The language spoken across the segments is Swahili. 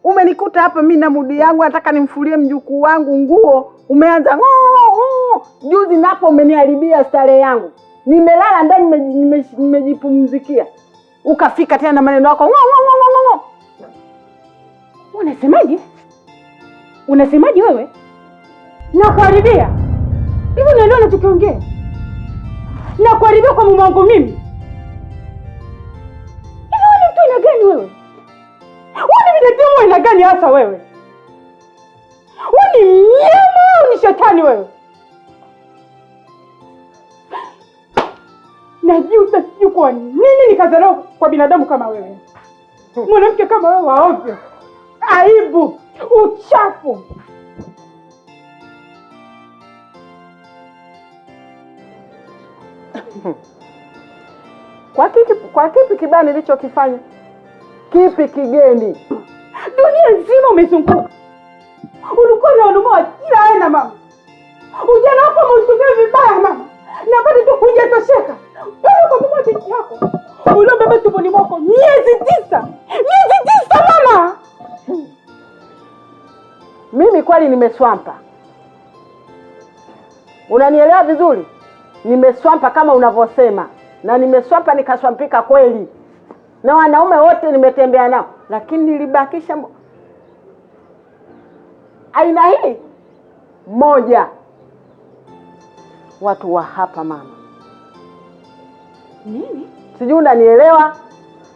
Umenikuta hapa mimi na mudi yangu nataka nimfulie mjukuu wangu nguo, umeanza ngoo. Juzi napo umeniharibia starehe yangu. Nimelala ndani nimejipumzikia. Ukafika tena na maneno yako ngoo. Unasemaje? Unasemaje wewe? Nakuharibia. Hivi unaelewa unachokiongea? Nakuharibia kwa mume wangu mimi. Hivi wewe ni mtu aina gani wewe? Wewe ni binadamu aina gani hasa wewe? Wewe ni mnyama au ni shetani wewe? Najuta sijui kwa nini nikazaliwa kwa binadamu kama wewe. Mwanamke kama wewe waovyo. Aibu, uchafu. Kwa kipi kibaya nilichokifanya? Kipi kigeni? Dunia nzima umezunguka. Ulikuwa na huduma wa kila aina mama. Ujana wako umeutumia vibaya mama. Na bado tu hujatosheka. Wewe kwa mama binti yako. Uliobeba tumboni mwako miezi 9. Miezi 9 mama. Mimi kweli nimeswampa. Unanielewa vizuri? Nimeswampa kama unavyosema. Na nimeswampa nikaswampika kweli. Na wanaume wote nimetembea nao, lakini nilibakisha aina hii moja. Watu wa hapa mama. Nini? Sijui unanielewa?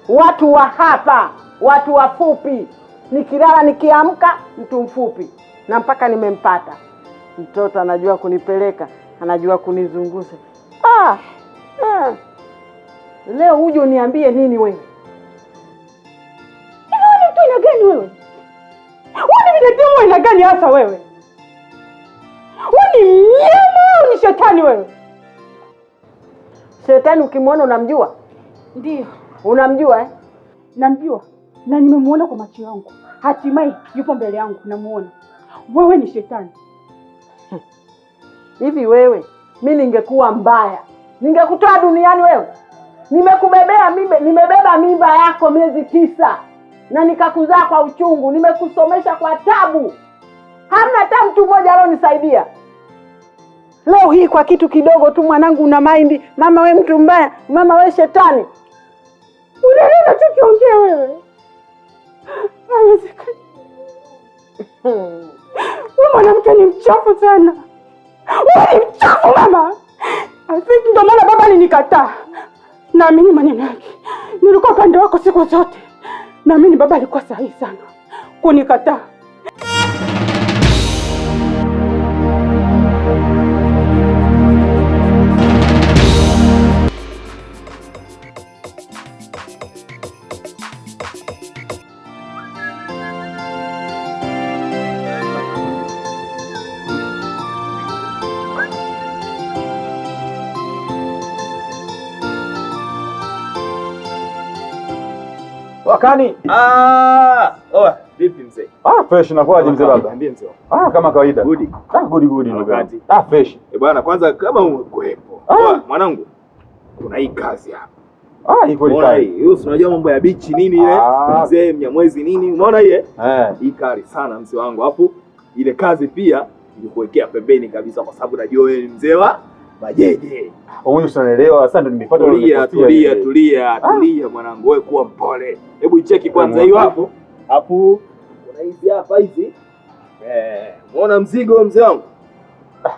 Watu wa hapa, watu wafupi. Nikilala nikiamka mtu mfupi. Na mpaka nimempata. Mtoto anajua kunipeleka, anajua kunizunguza. Leo uje uniambie nini wewe? Wewe ni mtu aina gani wewe? Wewe ni binadamu aina gani hasa wewe? Wewe ni mnyama au ni shetani wewe? Shetani ukimwona unamjua? Ndio. Unamjua eh? Namjua. Na nimemuona kwa macho yangu. Hatimaye yupo mbele yangu namuona. Wewe ni shetani. Hivi wewe, mimi ningekuwa mbaya, ningekutoa duniani wewe? Nimebeba mimba yako miezi 9 na nikakuzaa kwa uchungu, nimekusomesha kwa tabu. Hamna hata mtu mmoja alionisaidia. Leo hii kwa kitu kidogo tu mwanangu una mind, mama we mtu mbaya, mama we shetani. Unaelewa tukiongea wewe? Haiwezekani. Wewe mwanamke ni mchafu sana. Wewe ni mchafu mama. Asante, ndio maana baba alinikataa. Naamini maneno yake. Nilikuwa pande wako siku zote. Naamini baba alikuwa sahihi sana kunikataa. Wakani? Vipi mzee? Fresh inakuaje mzee baba? Niambie mzee. Kama kawaida. Good Ndugu. Fresh. Bwana kwanza kama umekuepo. Mwanangu. Kuna hii kazi hapa. Iko ni kazi. Hiyo unajua mambo ya bichi nini ile? Mzee Mnyamwezi nini? Umeona hii Hii kali sana mzee wangu. Alafu ile kazi pia nilikuwekea pembeni kabisa kwa sababu najua wewe ni mzee wa majeje. Wewe unaelewa sasa, ndio nimefuata tulia mwanangu, wewe kuwa mpole. Hebu icheki kwanza hiyo hapo. Hapo kuna hizi hapa hizi. Muona mzigo mzee wangu?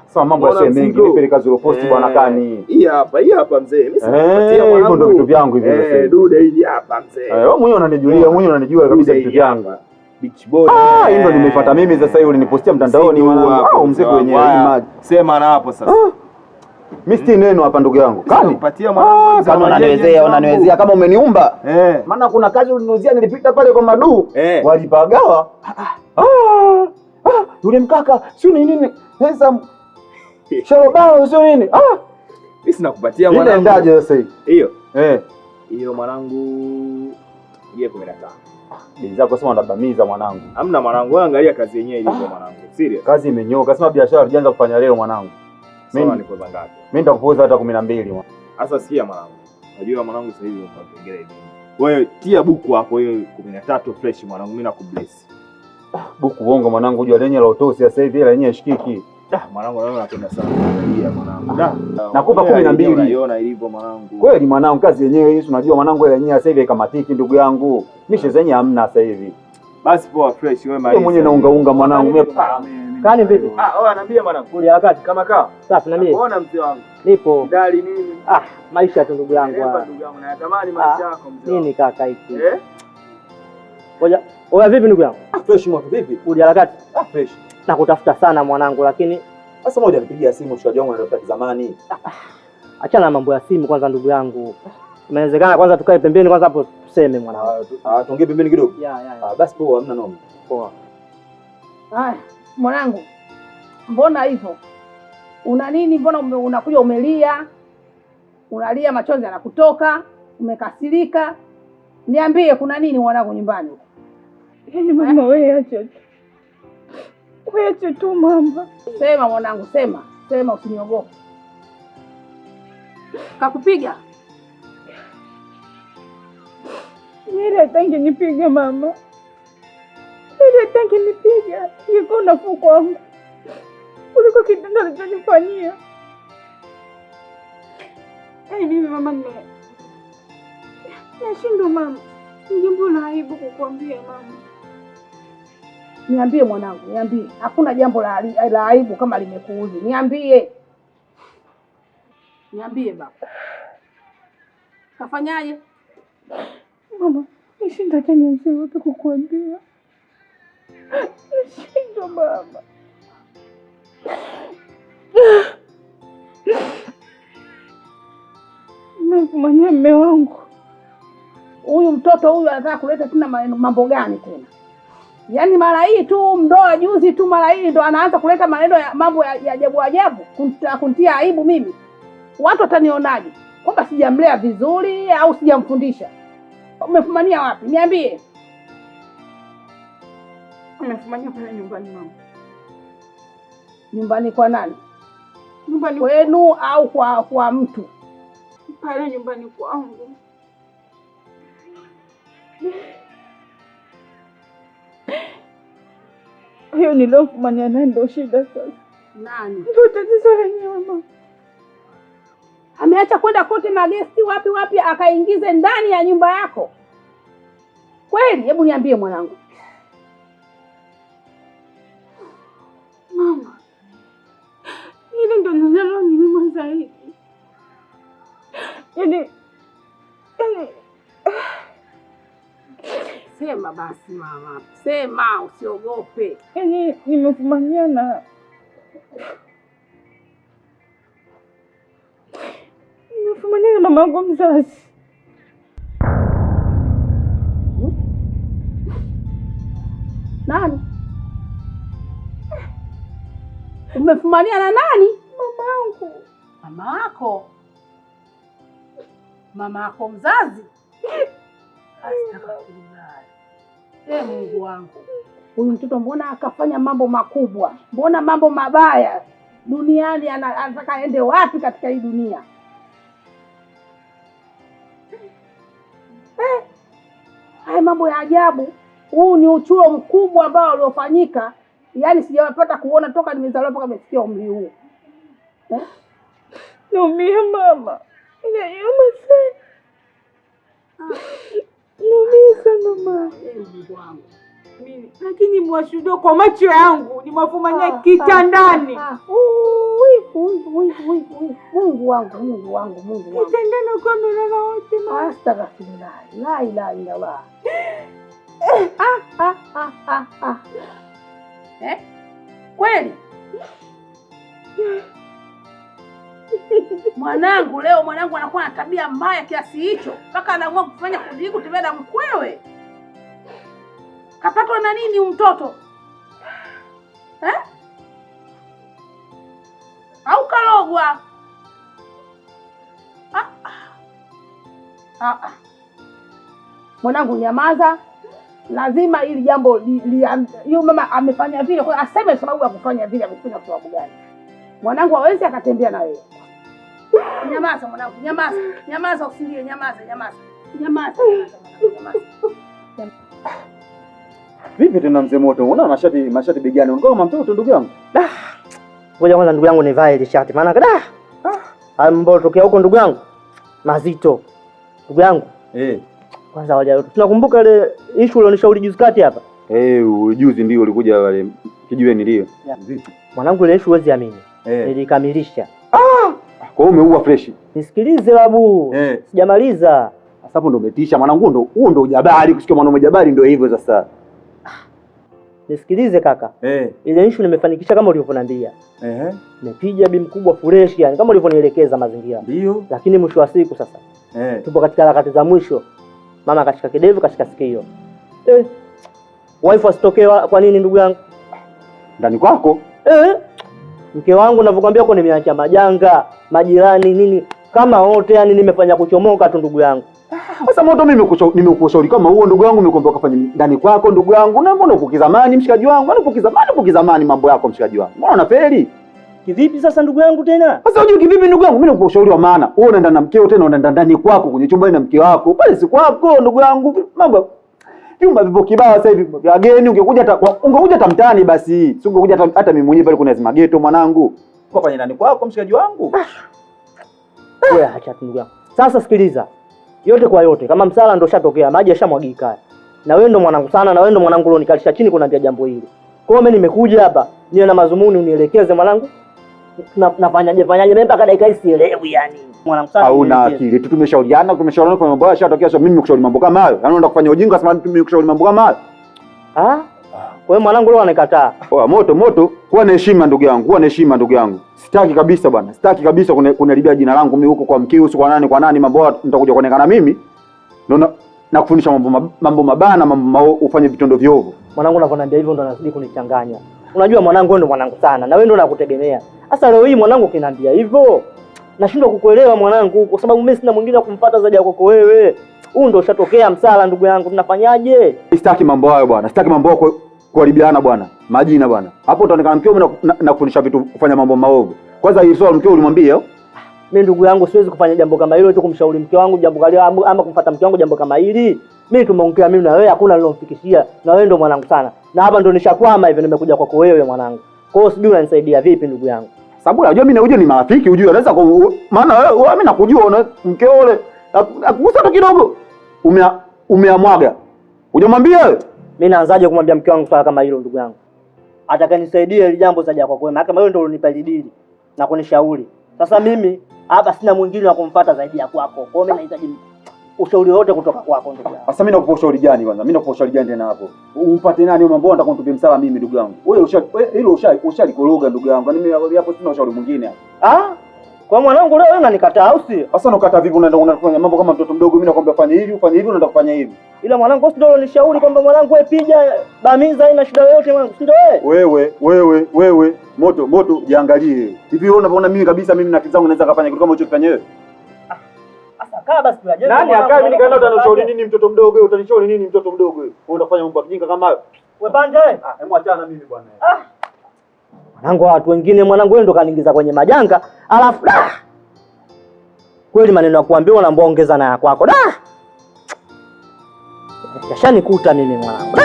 Sasa mambo ya mengi, nipe kazi ile post bwana Kani. Hii hapa mzee. Mimi sikupatia mwanangu. Hivyo ndio vitu vyangu hivi mzee. Dude hii hapa mzee. Wewe mwenyewe unanijua kabisa vitu vyangu. Beach boy. Hii ndio nimefuata mimi sasa, hiyo ulinipostia mtandaoni mwanangu. Mzee wenyewe maji. Sema na hapo sasa. Mimi si neno hapa ndugu yangu. Kani? Nipatia mwanangu. Kama unaniwezea kama umeniumba. Maana kuna kazi ulinuzia nilipita pale kwa Madu. Walipagawa. Yule mkaka sio nini? Pesa sharobao sio nini? Mimi sinakupatia mwanangu. Ile ndaje sasa hii? Hiyo. Hiyo mwanangu. Ile 15. Bei zako sema unabamiza mwanangu. Hamna mwanangu, wewe angalia kazi yenyewe ilivyo mwanangu. Serious. Kazi imenyoka. Sema biashara tulianza kufanya leo mwanangu. Mimi niko za ngapi? Mimi nitakupoza hata 12 mwanangu. Sasa sikia mwanangu. Unajua mwanangu sasa hivi unapengele hivi. Wewe tia buku hapo hiyo 13 fresh mwanangu, mimi nakubless. Buku uongo mwanangu, jua lenye la utosi sasa hivi ile yenyewe shikiki. Mwanangu naona napenda sana kuangalia mwanangu. Nakupa 12. Unaiona ilivyo mwanangu. Kweli mwanangu, kazi yenyewe hii unajua mwanangu, ile yenyewe sasa hivi ikamatiki ndugu yangu. Mishe zenye hamna sasa hivi. Basi poa fresh wewe mali. Wewe mwenyewe naunga mwanangu. Kani vipi? Wewe anaambia mwanangu. Kuli harakati kama kaa. Safi na mimi. Unaona mzee wangu. Nipo. Dali nini? Maisha tu ndugu yangu. Ndugu yangu natamani maisha yako mzee. Nini kaka hiki? Oya vipi ndugu yangu? Fresh moto vipi? Kuli harakati? Fresh. Nakutafuta sana mwanangu, lakini sasa moja nipigia simu mshikaji wangu anatafuta zamani. Achana na mambo ya simu kwanza ndugu yangu. Inawezekana kwanza tukae pembeni kwanza hapo tuseme mwanangu. Tuongee pembeni kidogo. Basi poa, hamna noma. Poa. Haya, mwanangu. Mbona hivyo? Una nini? Mbona unakuja umelia? Unalia machozi yanakutoka, umekasirika. Niambie kuna nini mwanangu nyumbani? Yaani mama wewe acha tu. Wewe acha tu mama. Sema mwanangu, sema. Sema usiniogope. Kakupiga? Ile tangi nipiga mama. Ile tangi nipiga. Yuko nafuu kwangu. Kuliko kitendo alichonifanyia. Mimi mama nashindwa mama. Jambo la aibu kukuambia mama. Niambie mwanangu, niambie. Hakuna jambo la aibu kama limekuudhi. Niambie. Niambie baba. Kafanyaje? Mama, nishinda tena nisiweze kukuambia. Nashindwa mama. Nimefumania mume wangu. Huyu mtoto huyu anataka kuleta tena mambo gani tena? Yaani mara hii tu mdoa juzi tu mara hii ndo anaanza kuleta maneno ya mambo ya ajabu ajabu kuntia aibu mimi. Watu watanionaje? Kwamba sijamlea vizuri au sijamfundisha? Umefumania wapi? Niambie. Nimefumania pale nyumbani mama. Nyumbani kwa nani? Nyumbani kwenu au kwa mtu? Pale nyumbani kwangu. Hiyo nilofumania naye ndio shida sasa. Nani? Ndio tatizo lenyewe mama. Ameacha kwenda kote magesti wapi akaingize ndani ya nyumba yako. Kweli? Hebu niambie mwanangu. Mama. Ile ndio nalo nilima zaidi. Yaani sema basi mama. Sema usiogope. Yaani nimefumania na mama yangu mzazi. Nani? Umefumania na nani? Mama yangu. Mama yako? Mama yako mzazi? Astaghfirullah. Mungu wangu. Huyu mtoto mbona akafanya mambo makubwa? Mbona mambo mabaya? Duniani anataka aende wapi katika hii dunia? Haya mambo ya ajabu. Huu ni uchuo mkubwa ambao uliofanyika. Yaani sijapata kuona toka nimezaliwa mpaka nimefikia umri huu. Naumia mama. Naumia sana. Naumia sana mama. Mungu wangu. Mimi lakini mwashuhudia kwa macho yangu nimefumania kitandani. Mungu wangu. Kitandani kwa mlala wote mama. Astaghfirullah. La ilaha illallah. Kweli? Mwanangu anakuwa na tabia mbaya kiasi hicho mpaka anaamua kufanya kutembea na mkwewe. Kapatwa na nini mtoto? Au kalogwa? Mwanangu nyamaza. Lazima ili jambo hiyo mama amefanya vile kwa aseme sababu ya kufanya vile, amefanya sababu gani? Mwanangu hawezi akatembea na wewe. Nyamaza mwanangu, nyamaza usilie, nyamaza. Vipi tena mzee Moto? Unaona mashati begani. Unakuwa kama mtoto ndugu yangu. Ngoja kwanza ndugu yangu nivae ile shati. Maana ambapo tokea huko ndugu yangu. Mazito. Ndugu yangu. Kwanza waja tunakumbuka ile issue ulionishauri juzi kati hapa. Juzi ndio ulikuja wale kijiweni ndio. Vipi? Mwanangu ile issue huwezi amini. Nilikamilisha. Kwa hiyo umeua fresh. Nisikilize babu. Sijamaliza. Sasa hapo ndo umetisha mwanangu, huo ndo ujabari, kusikia mwanaume jabari ndio hivyo sasa. Nisikilize kaka. Ile issue nimefanikisha kama ulivyoniambia. Nimepiga bi mkubwa fresh yani kama ulivyonielekeza mazingira. Ndio. Lakini mwisho wa siku sasa. Tupo katika harakati za mwisho. Mama kashika kidevu kashika sikio. Wife asitokee kwa nini ndugu yangu? Ndani kwako? Mke wangu ninavyokuambia uko nimeacha majanga, majirani nini kama wote yani nimefanya kuchomoka tu ndugu yangu. Sasa Moto mimi nimekushauri kama huo ndugu yangu nimekwambia ukafanya ndani kwako ndugu yangu. Na mbona uko kizamani mshikaji wangu? Uko kizamani mambo yako mshikaji wangu. Mbona unafeli? Kivipi sasa ndugu yangu tena? Sasa unajua kivipi ndugu yangu? Mimi nakushauri wa maana. Wewe unaenda na mkeo tena unaenda ndani kwako kwenye chumba na mke wako. Pale si kwako ndugu yangu. Mambo vyumba vipo kibao sasa hivi. Wageni ungekuja hata mtaani basi. Si ungekuja hata mimi mwenyewe pale kuna zima ghetto mwanangu. Kwa fanya ndani kwako mshikaji wangu. Wewe acha ndugu yangu. Sasa sikiliza. Yote kwa yote kama msala ndo shatokea, maji yashamwagika. Na wewe ndo mwanangu sana na wewe ndo mwanangu leo nikalisha chini kunaambia jambo hili. Kwa hiyo mimi nimekuja hapa, niwe na mazumuni unielekeze mwanangu. Nafanyaje mimi mpaka dakika hii sielewi yani. Mwanangu sana. Hauna akili. Tumeshauriana kwa mambo yashatokea, sio mimi nikushauri mambo kama hayo. Yaani unaenda kufanya ujinga sema mimi nikushauri mambo kama hayo. Kwa hiyo mwanangu leo anakataa. Moto, kuwa na heshima ndugu yangu, kuwa na heshima ndugu yangu. Sitaki kabisa bwana. Sitaki kabisa kunaribia jina langu mimi huko kwa mkeo, kwa nani mambo hayo nitakuja kuonekana mimi. Ndio na kufundisha mambo mabana, ufanye vitendo viovu. Mwanangu unavyoniambia hivyo ndo anazidi kunichanganya. Unajua mwanangu wewe ndo mwanangu sana na wewe ndo nakutegemea. Sasa leo hii mwanangu kinaambia hivyo, nashindwa kukuelewa mwanangu kwa sababu mimi sina mwingine kumfuata zaidi yako wewe. Huu ndo ushatokea msala ndugu yangu, tunafanyaje? Sitaki mambo hayo bwana. Sitaki mambo yako kuharibiana bwana. Majina bwana. Hapo utaonekana mkeo na kufundisha vitu kufanya mambo maovu. Kwanza hili swali mkeo ulimwambia? Mimi ndugu yangu siwezi kufanya jambo kama hilo tu kumshauri mke wangu jambo kali ama kumfuata mke wangu jambo kama hili. Mimi tumeongea mimi na wewe hakuna nilomfikishia na wewe ndo mwanangu sana. Na hapa ndo nishakwama hivi nimekuja kwako wewe mwanangu. Kwa hiyo sijui unanisaidia vipi ndugu yangu. Sababu unajua mimi na uje ni marafiki ujue anaweza maana wewe mimi nakujua na mkeo yule akugusa tu kidogo. Umeamwaga. Hujamwambia wewe? Mimi naanzaje kumwambia mke wangu swala kama hilo ndugu yangu? Atakanisaidia ile jambo zaja kwako wewe. Maana kama wewe ndio ulinipa dili na kunishauri. Sasa mimi hapa sina mwingine wa kumfuata zaidi ya kwako. Kwa hiyo mimi nahitaji ushauri wote kutoka kwako ndugu yangu. Sasa mimi nakupa ushauri gani kwanza? Mimi nakupa ushauri gani tena hapo? Umpate nani wewe mambo nataka nitupie msala mimi ndugu yangu. Wewe hilo ushalikoroga ndugu yangu. Mimi hapo sina ushauri mwingine hapa. Kwa mwanangu leo wewe unanikataa au si? Sasa unakataa vipi unaenda unafanya mambo kama mtoto mdogo mimi nakwambia fanya hivi, unaenda kufanya hivi. Ila mwanangu ndio unishauri kwamba mwanangu wewe piga bamiza haina shida yoyote mwanangu. Si ndio wewe? Wewe Moto jiangalie. Hivi wewe unaona mimi kabisa mimi na kizangu naweza kufanya kitu kama hicho kufanya wewe? Sasa kaa basi tuaje. Nani akaa mimi nikaenda utanishauri nini mtoto mdogo wewe? Utanishauri nini mtoto mdogo wewe? Wewe unafanya mambo ya kijinga kama hayo. Wewe pande wewe? Hebu achana mimi bwana. Mwanangu watu wengine mwanangu wewe ndo kaniingiza kwenye majanga. Alafu kweli maneno ya kuambiwa na mbongeza na ya kwako. Yashanikuta mimi mwanangu.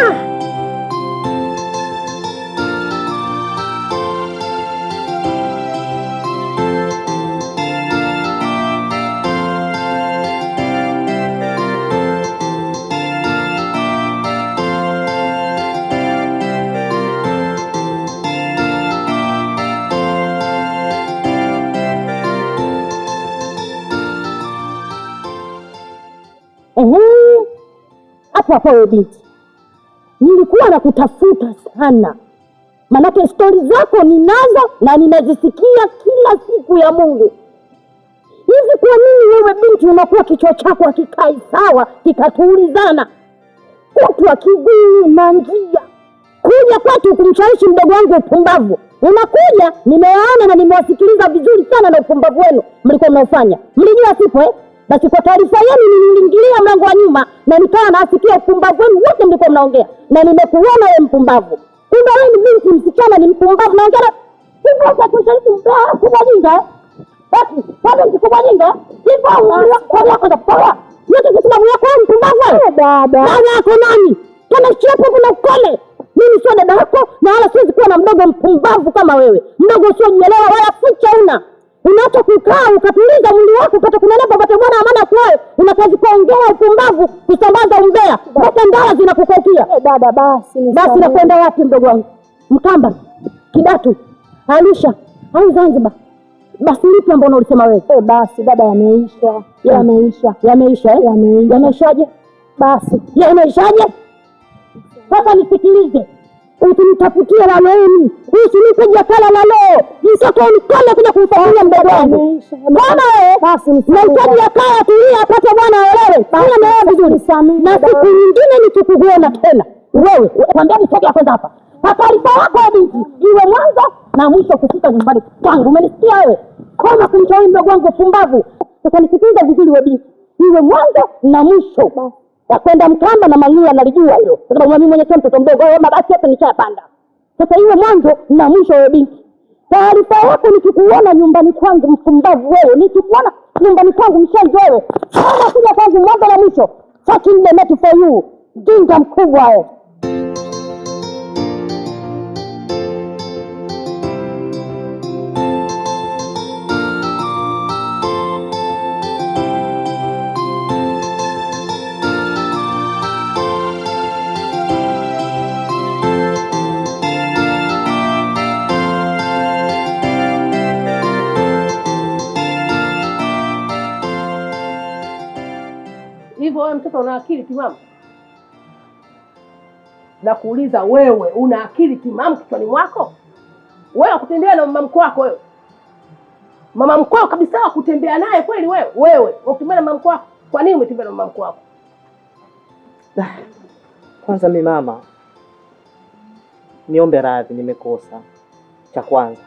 Hapo wewe binti, nilikuwa nakutafuta sana, manake stori zako ninazo na nimezisikia kila siku ya Mungu. Hivi kwa nini wewe binti unakuwa kichwa chako hakikai sawa kikatuulizana? Kutwa kiguu na njia kuja kwetu kumshawishi mdogo wangu upumbavu. Unakuja, nimewaona na nimewasikiliza vizuri sana na upumbavu wenu mlikuwa mnaofanya. Mlijua sipo Basi kwa taarifa yenu niliingilia mlango wa nyuma na nikawa nasikia upumbavu wenu wote mlikuwa mnaongea. Na nimekuona wewe mpumbavu. Kumbe wewe ni binti msichana ni mpumbavu naongea. Hivyo kwa kushawishi mbaya kubadilika. Basi, bado mkubadilika. Hivyo kwa yako za poa. Yote kwa sababu yako mpumbavu. Baba. Baba yako nani? Kama shepo kuna ukole. umesoma wewe, mdogo usiojielewa wala fucha una. Unaacha kukaa ukatuliza mwili wako upate kunenepa upate bwana amana kwayo. Una kazi kuongea upumbavu, kusambaza umbea. Mpaka ndala zinakukaukia. Dada basi. Basi nakwenda wapi mdogo wangu? Mkamba, Kidatu, Arusha au Zanzibar? Basi lipi ambao ulisema wewe? Basi dada, yameisha. Yameishaje? Basi yameishaje? Sasa nisikilize, usinitafutie laloni, usinipe jakala la leo. Mtoto unikole kuja kumfanyia mdogo wangu. Bwana wewe, basi nahitaji yakala tulia apate bwana aelewe. Bwana nawe vizuri sana. Na siku nyingine nikikuona tena wewe, kwambia nitoke kwanza hapa. Taarifa yako ya binti iwe mwanzo na mwisho kufika nyumbani kwangu. Umenisikia wewe? Kama kumtoa mdogo wangu pumbavu. Sasa nisikilize vizuri wewe binti. Iwe mwanzo na mwisho. Ya kwenda Mkamba na Manula nalijua hilo. Kwa sababu mimi mwenyewe mtoto mdogo, wewe mabasi yote nishapanda. Sasa iwe mwanzo na mwisho wewe binti. Taarifa yako nikikuona nyumbani kwangu mpumbavu wewe. Nikikuona nyumbani kwangu mshenzi wewe. Kama kuja kwangu mwanzo na mwisho. Fucking the net for you. Jinga mkubwa wewe. Hivyo wewe mtoto una akili timamu? Na kuuliza wewe, una akili timamu kichwani mwako? Wewe kutembea na mama mkwe wako wewe? Mama mkwe kabisa kutembea naye kweli wewe? Wewe ukitembea na mama mkwe wako, kwa nini umetembea na mama mkwe wako? Kwanza mimi mama, niombe radhi, nimekosa cha kwanza.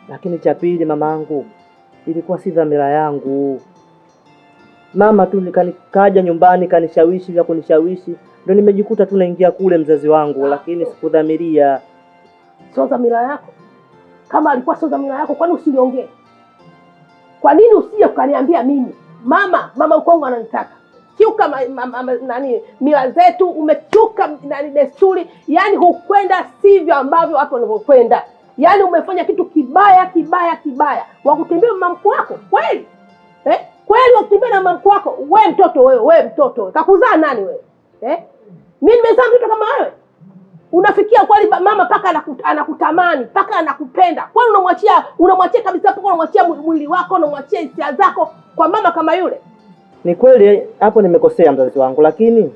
Lakini cha pili mamangu, ilikuwa si dhamira yangu. Mama tu kaja nyumbani kanishawishi vya kunishawishi, ndio nimejikuta tu naingia kule mzazi wangu, lakini sikudhamiria. Sio dhamira yako? Kama alikuwa sio dhamira yako, kwani usiliongee? Kwa nini usije ukaniambia mimi? Mama mkongo ananitaka. Kiuka nani mila zetu, umechuka nani desturi, yani hukwenda sivyo ambavyo watu wanavyokwenda. Yani umefanya kitu kibaya. Wa kutembea mama mkwe wako, kweli? Kweli wakutembea na mama mkwe wako? Wewe mtoto. Kakuzaa nani wewe? Mimi nimezaa mtoto kama wewe? Unafikia kweli mama paka anakutamani, paka anakupenda? Kwani unamwachia kabisa, paka unamwachia mwili wako, unamwachia hisia zako kwa mama kama yule? Ni kweli hapo nimekosea mzazi wangu, lakini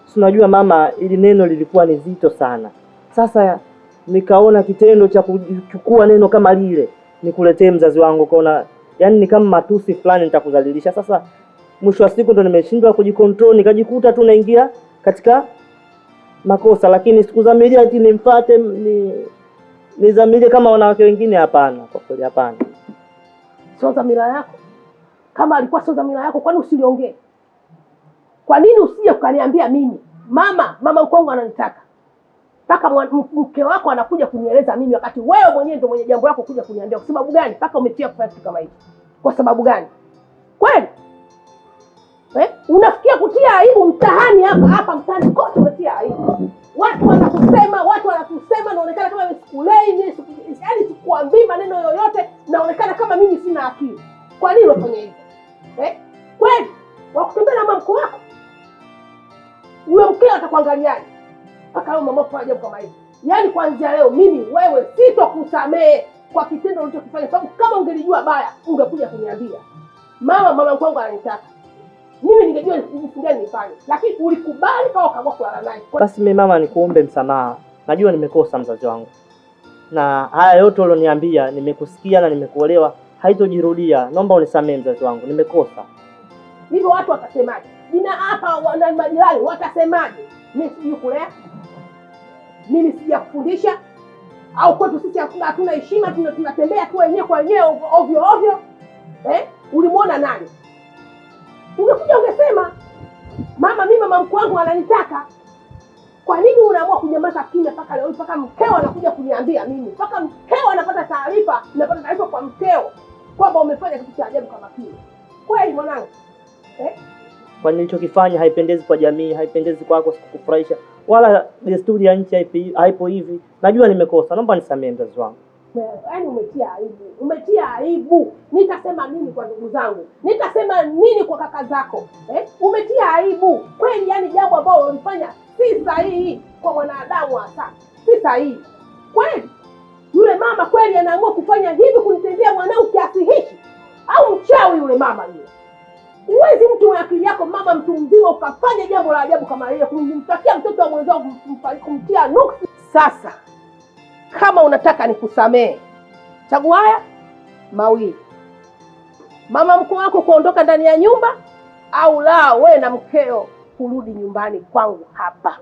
si unajua mama, ili neno lilikuwa ni zito sana. Sasa nikaona kitendo cha kuchukua neno kama lile nikuletee mzazi wangu, kaona yani ni kama matusi fulani nitakudhalilisha. Sasa mwisho wa siku ndo nimeshindwa kujikontrol, nikajikuta tu naingia katika makosa, lakini sikudhamiria eti nimfuate nizamirie kama wanawake wengine. Hapana, kwa kweli hapana. Sio dhamira yako? Kama alikuwa sio dhamira yako, kwani usiliongee? Kwa nini usije ukaniambia mimi? Mama mkongo ananitaka. Paka mke wako anakuja kunieleza mimi, wakati wewe mwenyewe ndio mwenye jambo lako kuja kuniambia. Kwa sababu gani? Paka umetia kufanya kitu kama hicho. Kwa sababu gani? Kweli? Unafikia kutia aibu mtaani hapa mtaani kote unatia aibu. Watu wanakusema naonekana kama sikulei, yani sikuambii maneno yoyote, naonekana kama mimi sina akili. Kwa nini unafanya hivyo? Kweli? Wakutembea na mama mkwe wako? Huyo mkeo atakuangaliaje? Paka leo mama fanya jambo kama hili. Yaani kuanzia leo mimi wewe sitokusamehe kwa kitendo ulichokifanya, sababu kama ungelijua baya ungekuja kuniambia. Mama mkwangu ananitaka. Mimi ningejua nisingeni nifanye. Lakini ulikubali kwa ukaamua kulala naye. Basi mimi mama nikuombe msamaha. Najua nimekosa mzazi wangu. Na haya yote ulioniambia nimekusikia na nimekuelewa, haitojirudia. Naomba unisamehe mzazi wangu, nimekosa. Hivyo watu watasemaje? Jina hapa na majirani watasemaje? Mimi sijui kulea? Mimi sijakufundisha? Au kwetu sisi hatuna heshima, tunatembea tu wenyewe kwa wenyewe ovyo? Ulimuona nani? Ungekuja ungesema mimi mama mkwe wangu ananitaka. Kwa nini unaamua kunyamaza kimya mpaka leo, mpaka mkeo anakuja kuniambia mimi? Mpaka mkeo anapata taarifa kwa mkeo kwamba umefanya kitu cha ajabu kama kile. Kweli mwanangu? Kwa nilichokifanya haipendezi kwa jamii, haipendezi kwako, sikukufurahisha. Wala desturi ya nchi haipo hivi. Najua nimekosa. Naomba nisamehe mzazi wangu. Yaani umetia aibu. Nitasema nini kwa ndugu zangu? Nitasema nini kwa kaka zako? Umetia aibu kweli, yani jambo ambalo ulifanya si sahihi kwa mwanadamu, hasa si sahihi kweli. Yule mama kweli anaamua kufanya hivi, kunitendea mwanao kiasi hichi? Au mchawi yule mama yule? Uwezi mtu wa akili yako mama, mtu mzima, ukafanya jambo la ajabu kama hilo, kumtakia mtoto wa mwenzao, kumtia nuksi. Sasa kama unataka nikusamee, chagua haya mawili: mama mkwe wako kuondoka ndani ya nyumba, au la wewe na mkeo kurudi nyumbani kwangu hapa.